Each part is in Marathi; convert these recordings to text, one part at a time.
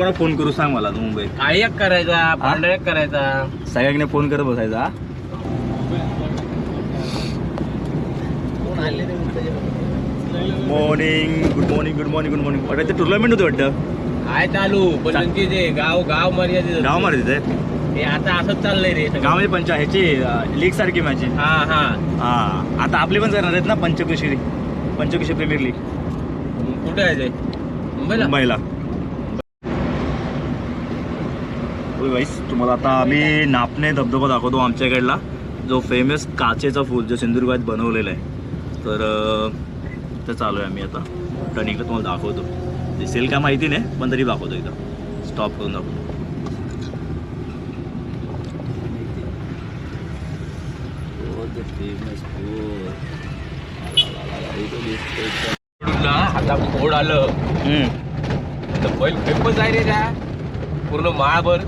कोणा फोन करू सांग मला तू मुंबईत. काळ्याक करायचा, पांढऱ्याक करायचा, सगळ्यांनी फोन करत बसायचा. Morning, good morning, good morning, good morning. वाटतं ते टुर्नामेंट होतं वाटतं. काय चालू पण त्यांची जे गाव मर्यादित गाव मारत तिथे हे आता असंच चाललंय रे सगळं. गाव म्हणजे ह्याची लीग सारखी मॅच आहे. हा आता आपली पण करणार आहेत ना पंचक्रोशी प्रीमियर लीग. कुठे आहे ते? मुंबईला. वाईस तुम्हाला आता आम्ही नापणे धबधबा दाखवतो आमच्याकडला, जो फेमस काचेचा फूल जो सिंधुदुर्गात बनवलेला आहे. तर ते चालू आहे आम्ही आता टर्निंगला, तुम्हाला दाखवतो. दिसेल का माहिती नाही पण तरी दाखवतो. एकदा स्टॉप करून दाखवतो. फेमस फूल आता फोड आलं तर बैल फेमस आहे रे त्या पूर्ण माळभर.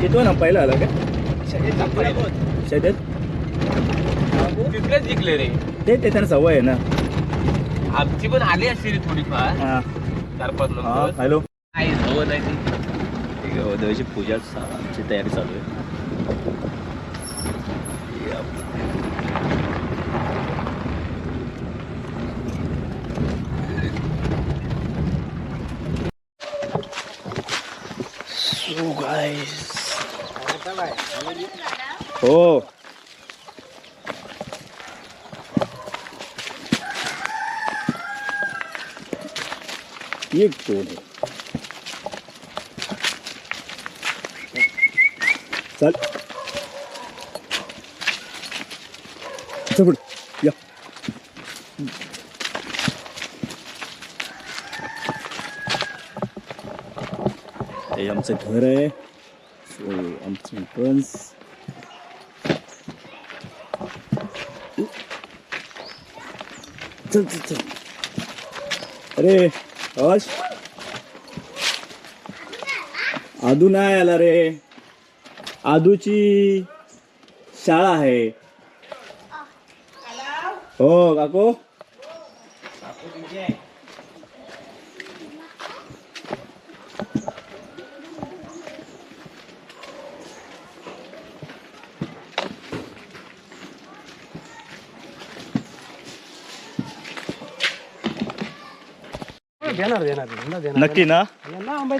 येतो ना पहिला आला का शेतात? तिसरेच जिंकले रे. ते त्यांना सवय आहे ना. आमची पण आली असते रे थोडीफार, 4-5 नंबर. हॅलो, काही सवय नाही ती. देवाची पूजाची तयारी चालू आहे. So guys, हो एक फोन आहे. चल चल या. हे आमचं घर आहे. सो आमचं एंट्रन्स. चल चल चल. अरे आवाज आदू नाही आला रे. आदूची शाळा आहे. हो काकू. नक्की ना.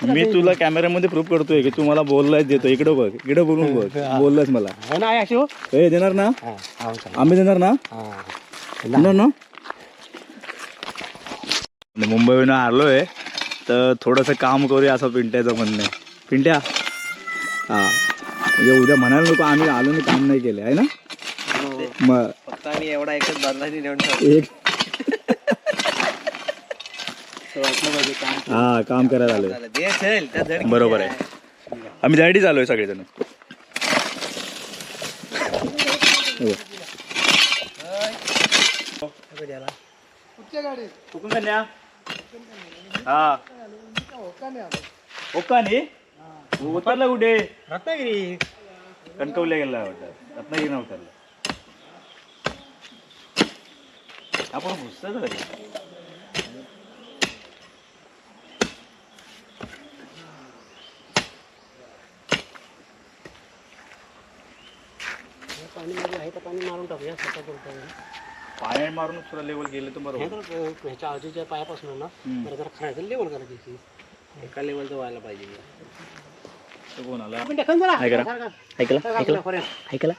मी तुला कॅमेऱ्यामध्ये प्रूफ करतोय की तू मला बोललाच देतो. इकडं बघ, इकडं बोलून बघ, बोललाच मला. हे देणार ना, आम्ही देणार ना, देणार ना. मुंबईहून आलोय तर थोडंसं काम करूया असं पिंट्याचं म्हणणं आहे. पिंट्या म्हणजे उद्या म्हणायला नको आम्ही आलो आणि काम नाही केलं आहे ना. मग फक्त आम्ही एवढा एकच बांधला एक काम करायला आलोय. बरोबर आहे. आम्ही त्यासाठी आलोय सगळेजण. हा ओकाने उतरला कुठे? रत्नागिरी. कणकवल्या गेला वाटतं. रत्नागिरी उतरला. आपण घुसत पाणी मारून टाकूया. पाणी मारून थोडं लेवल गेलं तर बरोबर. ह्याच्या आजूच्या पायापासून ना जरा खरायचं लेवल करायची. एका लेवलचं व्हायला पाहिजे. कोण आला ऐकला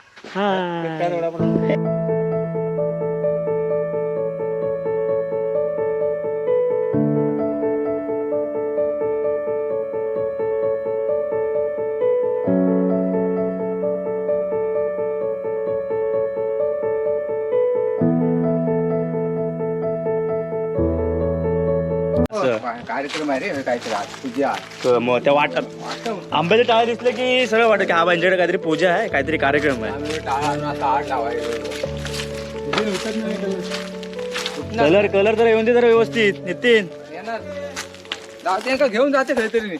कार्यक्रम आहे रे काहीतरी पूजा. मग त्या वाटत आंब्याचे टाळे दिसले की सगळं वाटत की हा यांच्याकडे काहीतरी पूजा आहे, काहीतरी कार्यक्रम आहे. कलर तर येऊन दे जरा व्यवस्थित. नितीन जाते का घेऊन जाते काहीतरी.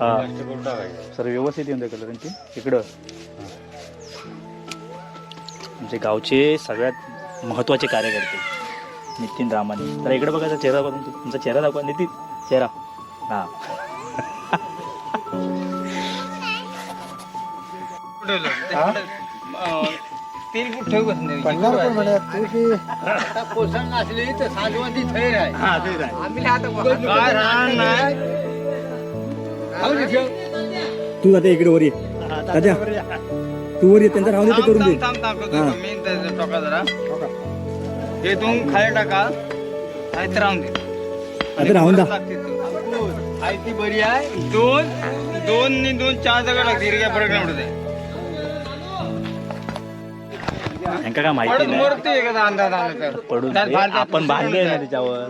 हा जास्त करून टाकायचं. सर व्यवस्थित येऊन द्या कलर त्यांची इकडं. आमचे गावचे सगळ्यात महत्त्वाचे कार्यकर्ते नितीन रामाने. तर इकडे बघायचा चेहरा करून तुमचा चेहरा दाखवा नितीन चेहरा. हां तीन फूट ठेव बस नाही. पोषण असली तर साजवंती थैर आहे. हां ते आहे. तू आता इकडे वर ये तात्या, तू वर ये त्यांचा राहून दे करून दे. टोका जरा हे तू खाली टाका तर राहून दे. आता राहून द्या. आहे ती बरी आहे. दोन 4 जागा लागतील. काय फरक नाही पडत. यांका काय माहिती नाही मूर्ती एखादा अंदाज आला तर पडून दे. आपण बांधले ना त्याच्यावर.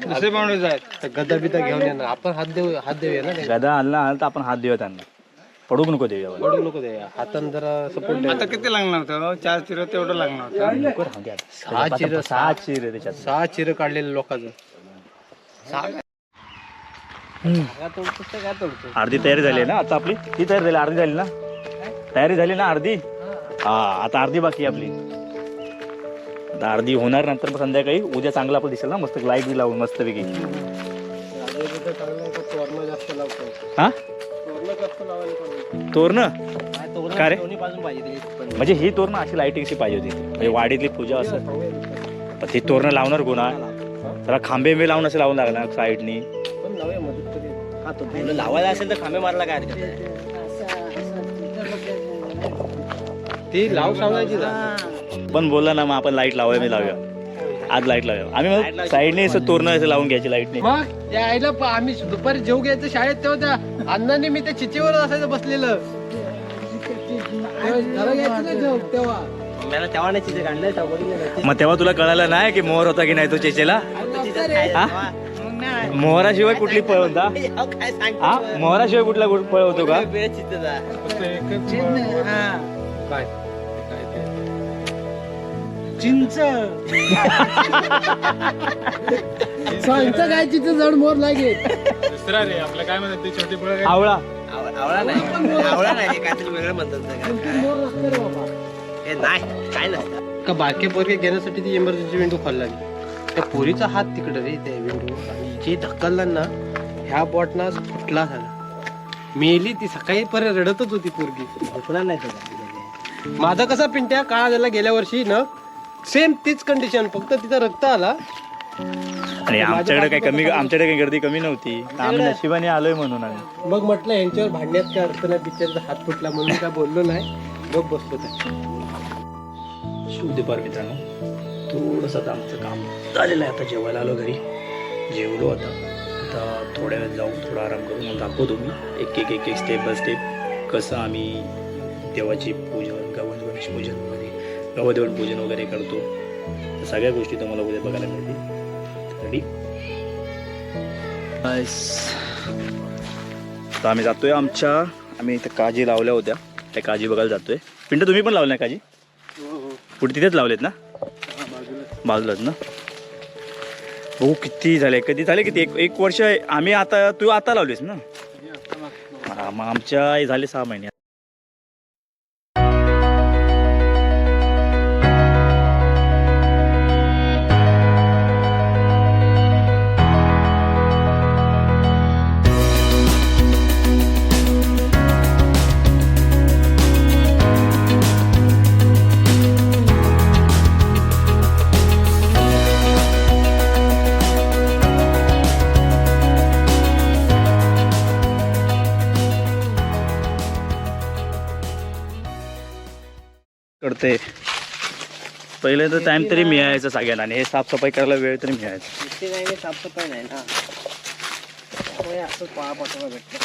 दुसरे पाहुणे आहेत गदा बिदा घेऊन येणार. आपण हात देऊया ना. गदा आणला तर आपण हात देऊया त्यांना. पडूक नको देऊया. पडू नको देऊया. हातानं जरा सपोर्ट. आता किती लागणार होतं? 4 चिरं तेवढं लागणार होतं. नको राहू दे आता. 6 चिर त्याच्यात. 6 चिरं काढलेलं लोकांचं. अर्धी तयारी झाली ना आता आपली. ती तयारी झाली अर्धी झाली ना. तयारी झाली ना अर्धी. हा आता अर्धी बाकी आहे आपली. आता अर्धी होणार नंतर मग संध्याकाळी. उद्या चांगला आपलं दिसेल ना मस्त लाईट बी लावून मस्त पैकी. हा तोरणं का रे? म्हणजे ही तोरणं अशी लाईटिंग अशी पाहिजे होती. म्हणजे वाडीतली पूजा असं. पण ती तोरणं लावणार कोणा? जरा खांबे बी लावून असं लावून लागणार साईडनी. लावायला असेल तर खांबे मारला काय हरकत आहे. ती लावू सांगायची. पण बोलला ना मग आपण लाईट लावूया. मी लावूया आज लाईट लावूया. आम्ही मग साईडने असं तोरणं असं लावून घ्यायची लाईटने. मग त्या आईला आम्ही दुपारी जेव घ्यायचं शाळेत तेव्हा त्या अण्णांनी मी त्या चिचेवर असायचं बसलेलं. तेव्हा मला तेव्हा नाही चित्र काढलं. मग तेव्हा तुला कळालं नाही की मोहर होता की नाही तो चेचेला. मोहराशिवाय कुठली फळ होता? काय सांग हा मोहराशिवाय कुठला फळ होतो का? काय चिंच काय चिंच जड मोर लागेल. दुसरा रे आपलं काय म्हणतात ते छोटी फळं काय? आवळा. आवळा नाही काहीतरी वेगळं म्हणतात. हे नाही काय नसतं. का बारके पोरके घेण्यासाठी ती इमर्जन्सी विंडो खोलला. त्या पोरीचा हात तिकडे रे त्या विंडो. आणि जे ढकलला ना ह्या बॉटना फुटला झाला. मेली ती. सकाळी पर्यंत रडतच होती पोरगी. घोषणा नाही त्याचा. माझा कसा पिंट्या काळा झाला गेल्या वर्षी ना. सेम तीच कंडिशन. फक्त तिथं रक्त आला. आणि आमच्याकडे काही कमी, आमच्याकडे काही गर्दी कमी नव्हती. आम्ही नशिबाने आलोय म्हणून आम्ही. मग म्हटलं यांच्यावर भांडण्यात काय अर्थ नाही. पिक्चरचा हात फुटला म्हणून काय बोललो नाही. मग बसलो त्या. शुभ दुपार मित्रांनो. थोडंसं आता आमचं काम झालेलं आहे. आता जेवायला आलो घरी. जेवलो आता. आता थोड्या वेळ जाऊन थोडा आराम करून मग दाखवतो मी एक एक स्टेप बाय स्टेप कसं आम्ही देवाची पूजन गणेश पूजन वगैरे गवदेवण पूजन वगैरे करतो. त्या सगळ्या गोष्टी तुम्हाला उद्या बघायला मिळतील. रेडी. आता आम्ही जातोय आम्ही इथे काजी लावल्या होत्या. त्या काजी बघायला जातोय. पिंट तुम्ही पण लावल्या काजी? पुढे तिथेच लावलेत ना? बाजूलाच ना. बघू किती झाले. कधी झाले किती? एक वर्ष. आम्ही आता तू आता लावलीस ना? मग आमच्या झाले 6 महिने. करते पहिले तर टाइम तरी मिळायचा सगळ्यांना. आणि हे साफसफाई करायला वेळ तरी मिळायचा. इथे काही साफसफाई नाही ना. त्यामुळे असं पाठवा भेटतं.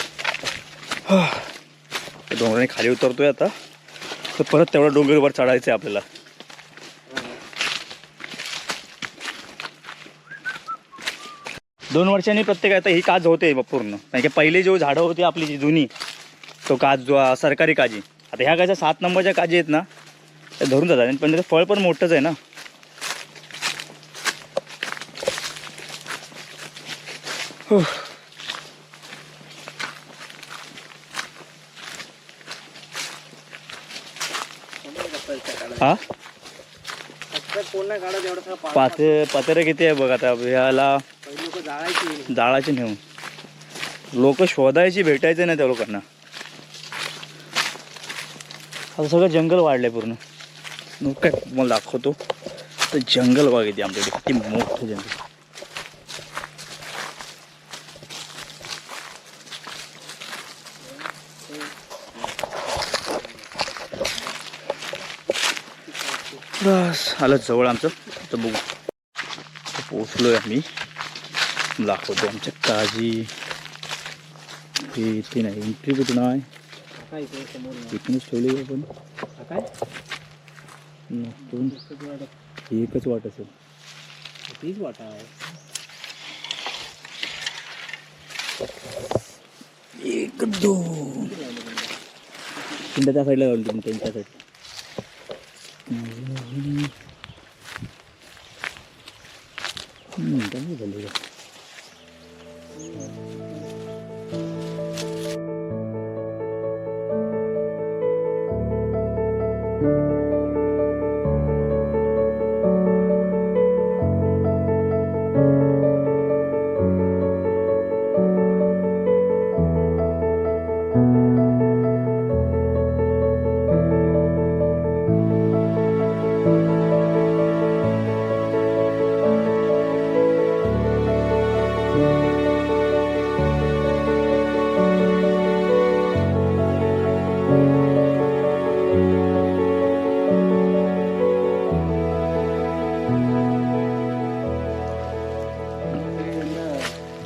डोंगराने खाली उतरतोय आता. तर परत तेवढा डोंगरवर चढायचं आहे आपल्याला. दोन वर्षांनी प्रत्येक आता ही काज होते पूर्ण. कारण की पहिले जो झाडं होती आपली जी जुनी तो काज जो सरकारी काजी. आता ह्या काच्या 7 नंबरच्या काजी आहेत ना त्या धरून जातात. पण त्याचं फळ पण मोठंच आहे ना. हा कोण नाही काढत एवढं सगळं पाणी. पातेरे किती आहे बघ आता याला पहिले लोक जाळायची. जाळाची नेऊन लोक शोधायची भेटायचं नाही त्या लोकांना. आता सगळं जंगल वाढलंय पूर्ण. मग काय मला दाखवतो तर जंगल बघ येते आमच्याकडे किती मोठं जंगल. बस आलं जवळ आमचं. तर बघू पोचलोय आम्ही. दाखवतो आमच्या काजी. हे इथे नाही एंट्री कुठून आहे काय इथे समोर नाही. इथूनच ठेवली आपण. काय नसून एकच वाट असेल. तीच वाटा आहे. एक दोन पिंडा त्या साईडला लावली तुम्ही त्यांच्या साईड. चांगली झाली का.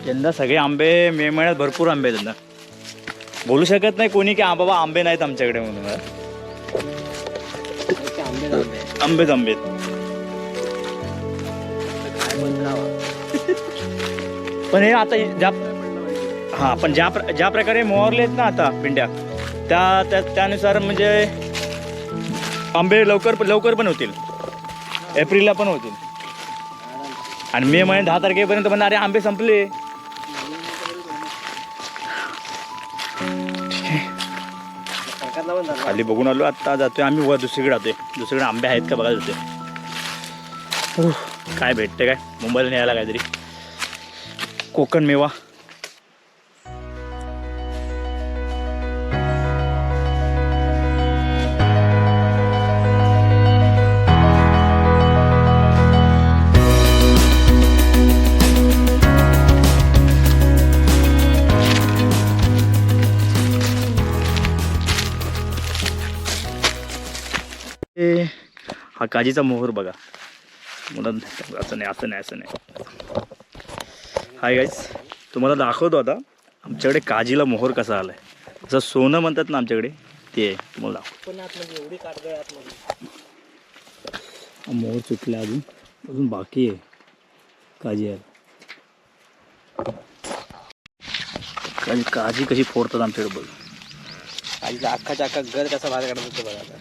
यंदा सगळे आंबे मे महिन्यात भरपूर आंबे आहेत यंदा. बोलू शकत नाही कोणी की बाबा आंबे नाहीत आमच्याकडे म्हणून. आंबे आंबे आंबेच आंबे आहेत. काय बंद राहावा. पण हे आता पण ज्या प्रकारे मोहरले आहेत ना आता पिंड्या त्यानुसार म्हणजे आंबे लवकर पण होतील. एप्रिलला पण होतील. आणि मे महिन्यात 10 तारखेपर्यंत पण अरे आंबे संपले. खाली बघून आलो आता. जातोय आम्ही वर दुसरीकडे आंबे आहेत का बघा जातोय. काय भेटते काय मुंबईला न्यायला काहीतरी कोकण मेवा. हा काजीचा मोहर बघा. मुलं असं नाही. हाय गाईस, तुम्हाला दाखवतो आता आमच्याकडे काजीला मोहर कसा आलाय. जसं सोनं म्हणतात ना आमच्याकडे ते आहे. तुम्हाला दाखव. पण आतमध्ये एवढी काटगळ आतमध्ये. मोहर सुटला अजून बाकी आहे काजी आहे. काजी कशी फोडतात आमच्याकडे बघ. आईचा अख्खा घर कसा बाहेर काढत होतो बघा आता.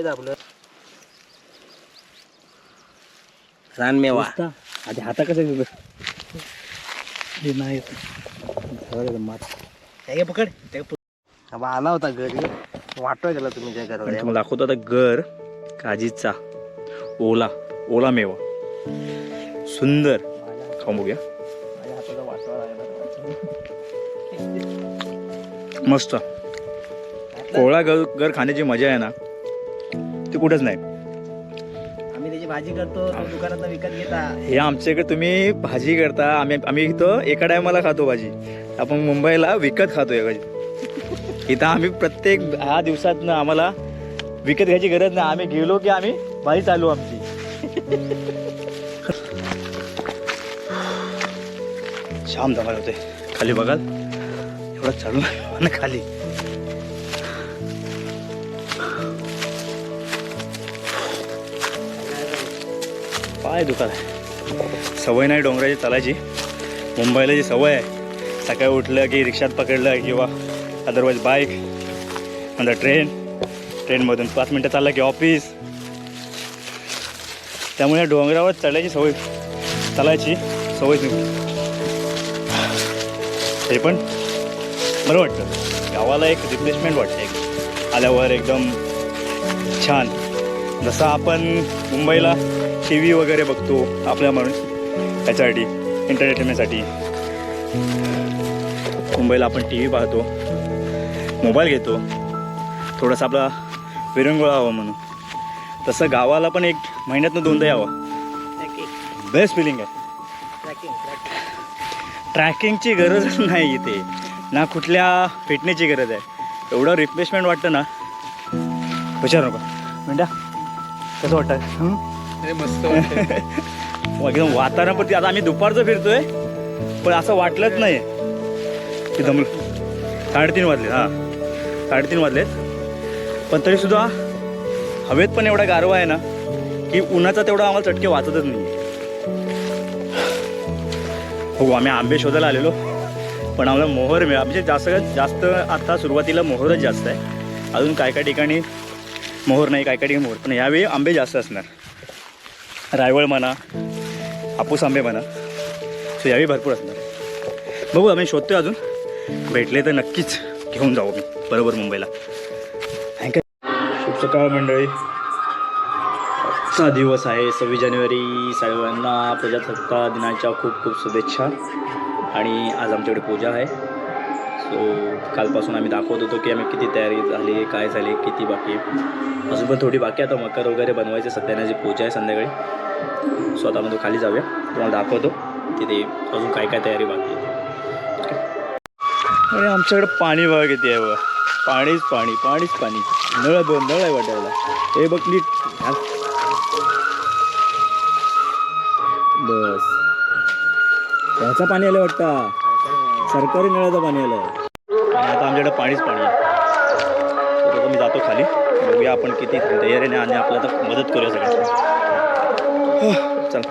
आपलं रानमेवा आधी हाता कसं नाही मात पकड. आला होता घरी वाटोय त्याला तुम्ही त्या घरावर. तुम्हाला दाखवतो आता घर काजीचा ओला मेवा सुंदर. खाऊ बघूया. माझ्या हाताचा वाटवा मस्त. कोवळा घर खाण्याची मजा आहे ना ती कुठेच नाही. आम्ही त्याची भाजी करतो तो दुकानात विकत घेता. हे आमच्याकडे तुम्ही भाजी करता. आम्ही इथं एका टायमाला खातो भाजी. आपण मुंबईला विकत खातो भाजी. इथं आम्ही प्रत्येक 10 दिवसात ना आम्हाला विकत घ्यायची गरज नाही. आम्ही गेलो की आम्ही भाजी चालू आमची. शाम धमाल होते. खाली बघाल एवढं चालू ना खाली. पाय दुखाल. सवय नाही डोंगराची चालायची. मुंबईला जी सवय आहे सकाळी उठलं की रिक्षात पकडलं किंवा अदरवाईज बाईक नंतर ट्रेन ट्रेनमधून 5 मिनटं चाललं की ऑफिस. त्यामुळे डोंगरावर चढायची सवय चालायची सवय नाही. ते पण बरं वाटतं. गावाला एक रिफ्रेशमेंट वाटते आल्यावर एकदम छान. जसं आपण मुंबईला टी व्ही वगैरे बघतो आपल्या म्हणून त्याच्यासाठी एंटरटेनमेंटसाठी. मुंबईला आपण टी व्ही पाहतो, मोबाईल घेतो, थोडासा आपला विरंगुळा हवा म्हणून. तसं गावाला पण एक महिन्यातनं 2दा यावं. बेस्ट फिलिंग आहे. ट्रॅकिंगची गरज नाही इथे ना, कुठल्या फिटनेसची गरज आहे. एवढं रिफ्रेशमेंट वाटतं ना, विचार नका. म्हणता कसं वाटतं? मस्त एकदम वातावरण पण. आता आम्ही दुपारचं फिरतोय पण असं वाटलंच नाही की दमलो. 3:30 वाजले. हां 3:30 वाजलेत, पण तरीसुद्धा हवेत पण एवढा गारवा आहे ना की उन्हाचा तेवढा आम्हाला चटके वाचतच नाही. हो, आम्ही आंबे शोधायला आलेलो पण आम्हाला मोहर मिळा. म्हणजे जास्त आता सुरुवातीला मोहरच जास्त आहे. अजून काय काय ठिकाणी मोहर नाही, काय काय ठिकाणी मोहर. पण यावेळी आंबे जास्त असणार. रायवळ म्हणा, हापूस आंबे म्हणा, सो यावेळी भरपूर असणार. बघू, आम्ही शोधतोय. अजून भेटले तर नक्कीच घेऊन जाऊ मी बरोबर मुंबईला. थँक्यू. शुभ सकाळ मंडळी. आजचा दिवस आहे 26 जानेवारी. सर्वांना प्रजासत्ताक दिनाच्या खूप खूप शुभेच्छा. आणि आज आमच्याकडे पूजा आहे. सो कालपासून आम्ही दाखवत होतो की आम्ही किती तयारी झाली, काय झाली, किती बाकी आहे. अजून पण थोडी बाकी आहे. आता मकर वगैरे बनवायचे. सत्यानाची पूजा आहे संध्याकाळी. सो आता खाली जाऊया, तुम्हाला दाखवतो तिथे अजून काय काय तयारी बाकी आहे. आणि आमच्याकडे पाणी बघा किती आहे. बघा, पाणीच पाणी, पाणीच पाणी. नळ आहे वाटायला. हे बघ नीट. बस त्याचं पाणी आलं वाटतं. सरकारी नळाचं पाणी आलं. आणि आता आमच्याकडे पाणीच पाणी आहे. तर आता मी जातो खाली. बघूया आपण किती तयारीने आणि आपल्याला तर मदत करूया सगळ्यांची. चल.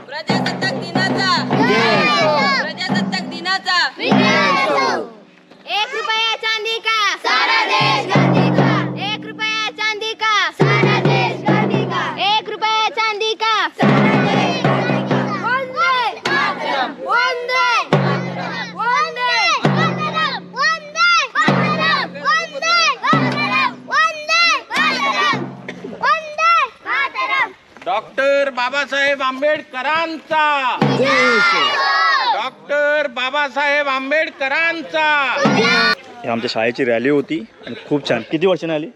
प्रजासत्ताक दिनाचा प्रजासत्ताक दिनाचा 1 रुपया चांदी का सारा देश गांधी का. 1 रुपया चांदी का सारा देश गांधी का. 1 रुपया चांदी का सारा देश गांधी का. वंदे मातरम, वंदे मातरम, वंदे मातरम, वंदे मातरम, वंदे मातरम, वंदे मातरम, वंदे मातरम. डॉक्टर बाबासाहेब आंबेडकरांचा. डॉक्टर बाबासाहेब आंबेडकरांचा. ही आमच्या शाळेची रॅली होती आणि खूप छान. किती वर्षाने आली?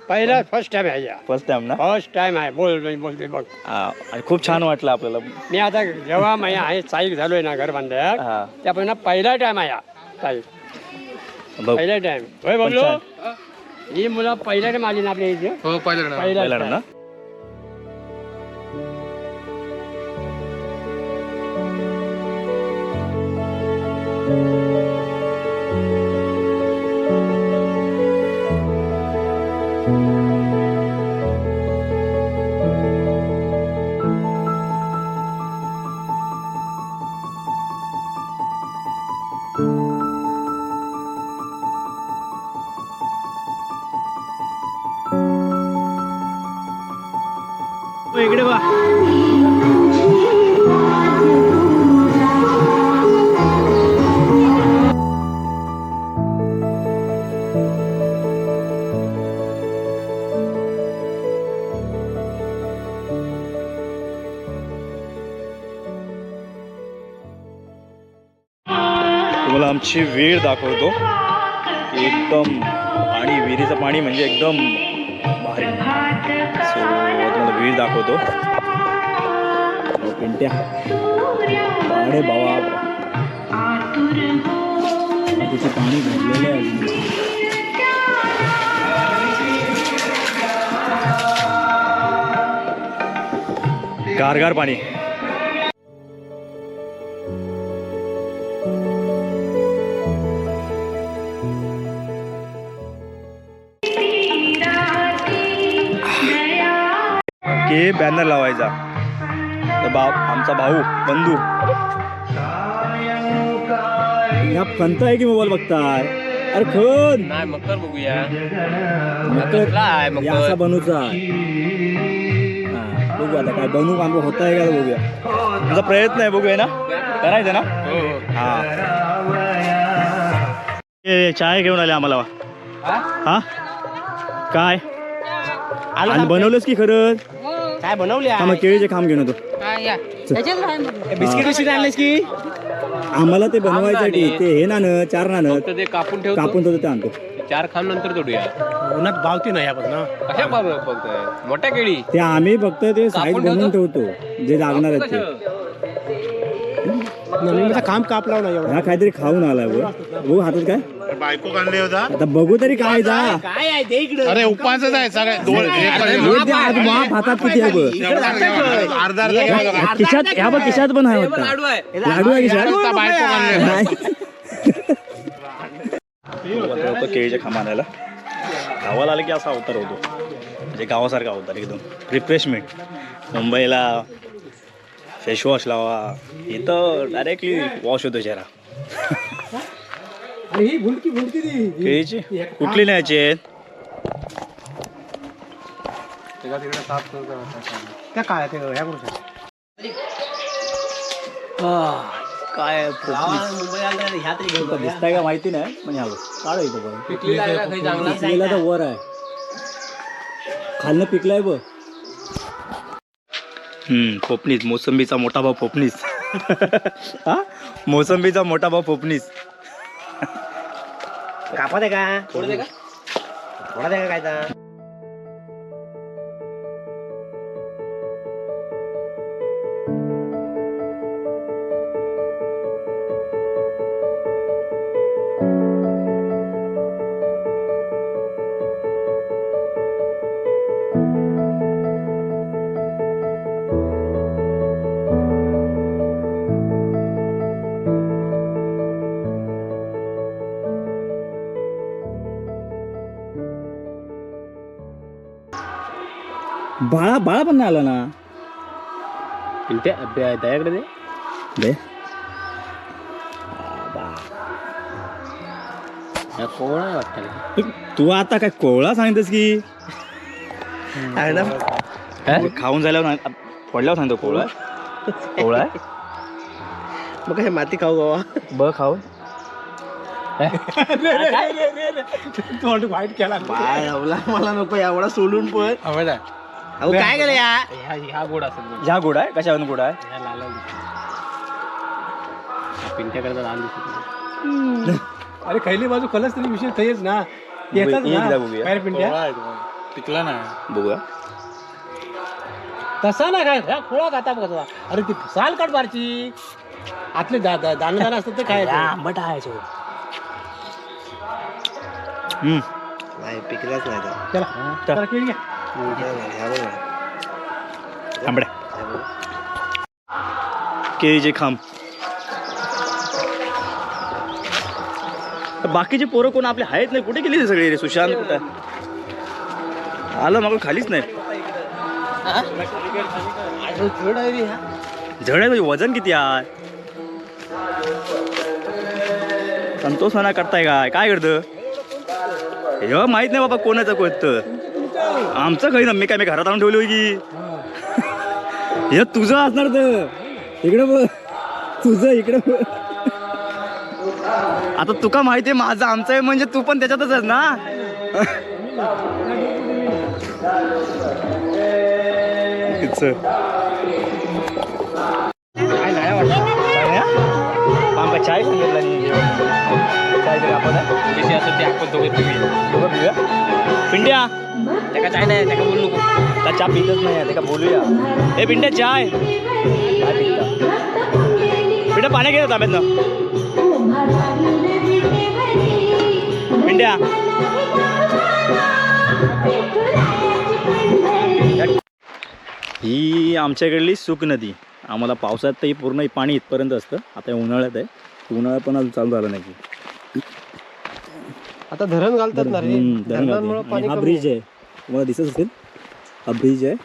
पहिला फर्स्ट टाइम आहे. फर्स्ट टाइम ना? फर्स्ट टाइम आहे. बोलते बघ. आणि खूप छान वाटलं आपल्याला. मी आता जेव्हा मी आहे स्थायिक झालोय ना घर बांधल्यात हा. त्यापासून पहिला टाइम आहे स्थायिक. बघ, पहिला टाइम होय बोललो. छान. ही मुलं पहिल्या टाइम आली ना आपल्या इथे. हो पहिलं पहिला ना. तुम्हाला आमची विहीर दाखवतो की एकदम आणि विहिरीचं पाणी म्हणजे एकदम भारी. सो तुम्हाला विहीर दाखवतो. पिंट्या पाणी बाबा तिथे पाणी भरलेलं आहे. गारगार पाणी. की बॅनर लावायचा तर आमचा भाऊ बंधू ह्या खंत आहे की मोबाईल बघताय. अरे खन नाही मकर बघूया. मकर असा बनूचा बघू आता काय बनवू काम होत आहे का बघूया. तुमचा प्रयत्न आहे बघूया ना करायचं ना. हा चाय घेऊन आले आम्हाला. हा काय आणि बनवलंस की खरंच काय बनवले मग केळीचे खांब घेऊन येतो. बिस्किट बिस्किट आणलेस की आम्हाला ते बनवायसाठी ते हे नाणं 4 नाणं ते कापून ठेवतो. कापून ठेवतो ते आणतो. 4 खांब नंतर तोडूया. उन्हात बावती नाही आपण कशा बघतोय मोठ्या केळी ते आम्ही फक्त ते साईज बनवून ठेवतो जे लागणार आहेत ते. काम कापला नाही हा काहीतरी खाऊन आलाय बघू हातात काय बायको काढले होता. आता बघू तरी काय जा. काय आहे ते इकडे. अरे उपासच आहे सगळे हातात किती आहे बघ. खिशात ह्या बघ खिशात पण आहे वाटतं. लाडू आहे खिशात. होतं केळीच्या खांब आणायला. गावाला आलं की असा अवतार होतो म्हणजे गावासारखा अवतार एकदम रिफ्रेशमेंट. मुंबईला फेसवॉश लावा इथं डायरेक्टली वॉश होतो चेहरा. केळीची कुठली न्यायची आहेत त्या काय काय दिसताय का माहिती नाही पण यावं काढ इथं पिकलेला तर वर आहे खालनं पिकलाय बघ. पोपनीस मोसंबीचा मोठा भाऊ पोपनीस. हा मोसंबीचा मोठा भाऊ पोपनीस. कापा दे का थोडा दे का काय बाळा बाळा पण नाही आला ना. दयाकडे दे दे कोवळा वाटतं. तू आता काय कोवळा सांगतेस की खाऊन झाल्यावर पडल्यावर सांगतो कोवळा कोवळा आहे. मग काय माती खाऊ बाबा बघ खाऊन वाईट केला मला नको एवढा सोडून पण अहो काय केलं ह्या गोड असेल. ह्या गोड आहे कशावरून गोड आहे. पिंट्याकडे लाल दिसत. अरे खैली बाजू कलस तरी विषय थंयच ना. एकदा बघूया. काय रे पिंट्या टिकला नाही बघूया तसा ना काय खोळा खाता बघा. अरे ती साल काढ बारची आतले दाणेदार असतात ते काय आंबट आहे. नाही पिकलाच नाही तर. चला केळी घ्या. आंबड्या केळीचे खांब. बाकीचे पोरं कोण आपले आहेत नाही कुठे गेली सगळे रे. सुशांत कुठे आलं मग खालीच नाही. जड आहे वजन किती आहे. संतोष म्हणा करताय काय करतं हे माहित नाही बाबा कोणाचं कोणतं. आमचं काही ना मी घरात आणून ठेवली की हे तुझं असणार तर इकडे बघ तुझं इकडे बघ. आता तुका माहितीये माझं आमचं आहे म्हणजे तू पण त्याच्यातच आहेस ना. चाय सांगितलं चाय तरी आपण जशी असं ते आपण दोघे पिऊया. पिंड्या त्याका चाय नाही त्याका बोलू नको. त्या चहा पितच नाही ते का बोलूया. ए पिंड्या चाय काय पिता पिंड्या पाणी घेतात ताब्यात ना पिंड्या. ही आमच्याकडली सुक नदी. आम्हाला पावसात तर ही पूर्ण पाणी इथपर्यंत असतं. आता उन्हाळ्यात आहे. उन्हाळ्यात पण अजून चालू झालं नाही. आता धरण घालतात ना रे. धरणांमुळे पाणी हा कमी ब्रिज आहे तुम्हाला दिसत असेल. हा ब्रिज आहे.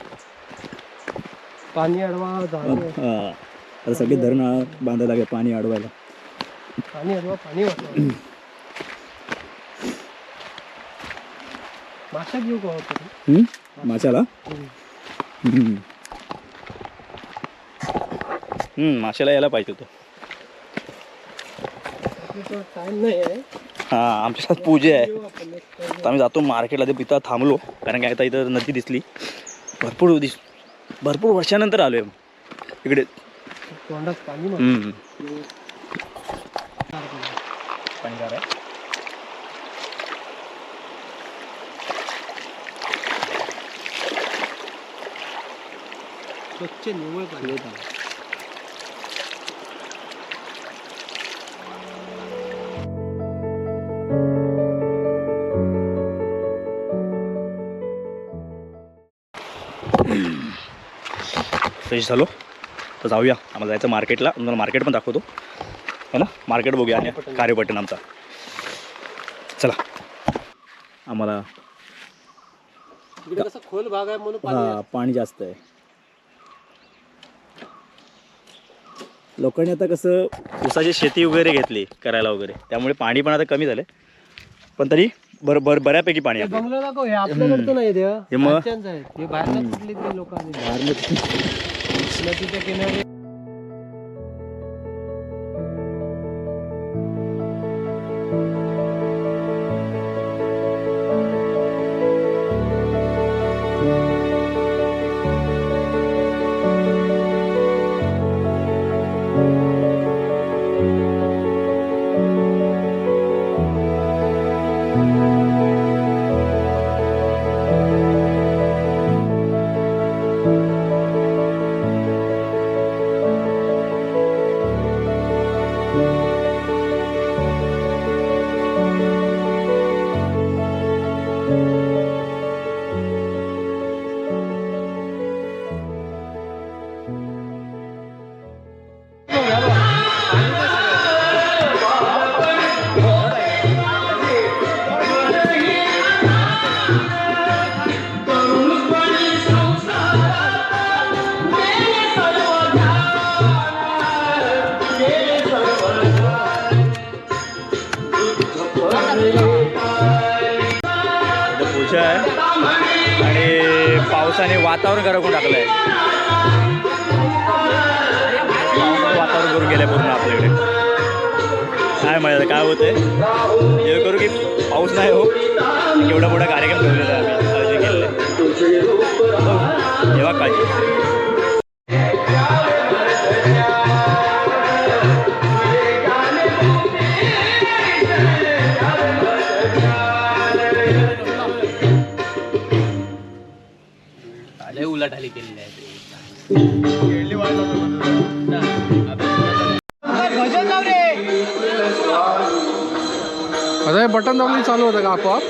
पाणी अडवा झालं. हा आता सगळे धरण बांधायला लागले पाणी अडवायला. पाणी अडवा पाणी वाटलं. माशा घेऊ का होतं माशाला माशाला यायला पाहिजे होतं. टाइम नाही आहे. हा आमच्या पूजा आहे. आता आम्ही जातो मार्केटला. ते पिता थांबलो कारण की आता इथं नदी दिसली. भरपूर वर्षानंतर आलो आहे इकडे. तोंडात पाणी पंजाब आहे. स्वच्छ निव्वळ पाणी. फ्रेश झालो तर जाऊया. आम्हाला जायचं मार्केटला. तुम्हाला मार्केट पण दाखवतो है ना. मार्केट बघूया आणि कार्यपट्टण आमचा. चला. आम्हाला इकडे कसं खोल भाग आहे म्हणून पाणी हा पाणी जास्त आहे. लोकांनी आता कसं ऊसाची शेती वगैरे घेतली करायला वगैरे त्यामुळे पाणी पण आता कमी झालं. पण तरी बऱ्यापैकी पाणी आहे. बंगला दाखव. हे आपल्याकडचं नाही ते. हे मग त्यांचं आहे. हे बाहेरला कुठले ते लोक आले नदीच्या किनारी. पूजा आहे आणि पावसाने वातावरण गरकून टाकलं आहे. वातावरण करून गेलं पूर्ण आपल्याकडे. काय माहिती काय होतंय. हे करू की पाऊस नाही हो. एवढा मोठा कार्यक्रम ठेवलेला आहे. आम्ही काळजी केलेलं आहे. तेव्हा काळजी. उलाढाली केलेली आहे. अरे बटन दाबली चालू होतं का आपोआप.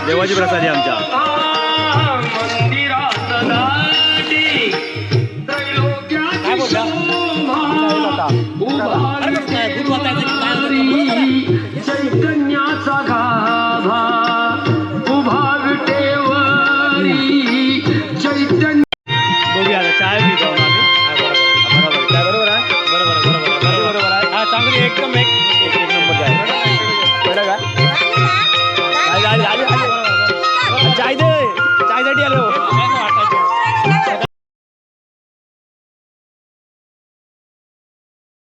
देवाची प्रसाद आहे आमच्या.